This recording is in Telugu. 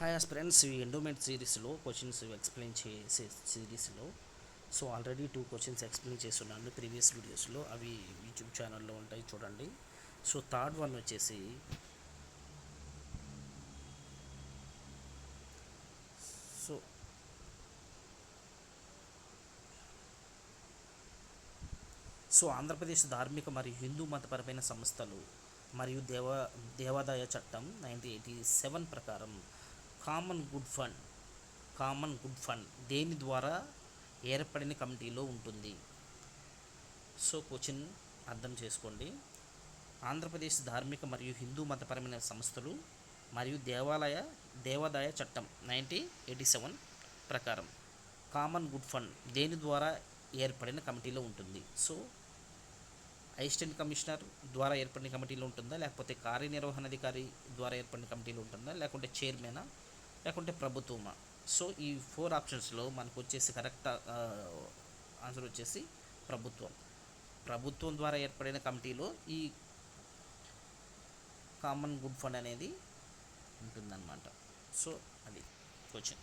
హాయ్ ఆస్పిరెంట్స్, ఈ ఎండోమెంట్ సిరీస్లో క్వశ్చన్స్ ఎక్స్ప్లెయిన్ చేసే సిరీస్లో ఆల్రెడీ 2 క్వశ్చన్స్ ఎక్స్ప్లెయిన్ చేస్తున్నాను ప్రీవియస్ వీడియోస్లో. అవి యూట్యూబ్ ఛానల్లో ఉంటాయి, చూడండి. థర్డ్ వన్ వచ్చేసి సో ఆంధ్రప్రదేశ్ ధార్మిక మరియు హిందూ మతపరమైన సంస్థలు మరియు దేవాదాయ చట్టం 1987 ప్రకారం కామన్ గుడ్ ఫండ్ దేని ద్వారా ఏర్పడిన కమిటీలో ఉంటుంది? క్వశ్చన్ అర్థం చేసుకోండి. ఆంధ్రప్రదేశ్ ధార్మిక మరియు హిందూ మతపరమైన సంస్థలు మరియు దేవాదాయ చట్టం 1987 ప్రకారం కామన్ గుడ్ ఫండ్ దేని ద్వారా ఏర్పడిన కమిటీలో ఉంటుంది? అసిస్టెంట్ కమిషనర్ ద్వారా ఏర్పడిన కమిటీలో ఉంటుందా, లేకపోతే కార్యనిర్వహణాధికారి ద్వారా ఏర్పడిన కమిటీలో ఉంటుందా, లేకుంటే చైర్మనా, లేకుంటే ప్రభుత్వమా? ఈ 4 ఆప్షన్స్లో మనకు వచ్చేసి కరెక్ట్ ఆన్సర్ వచ్చేసి ప్రభుత్వం ద్వారా ఏర్పడిన కమిటీలో ఈ కామన్ గుడ్ ఫండ్ అనేది ఉంటుందన్నమాట. అది క్వశ్చన్.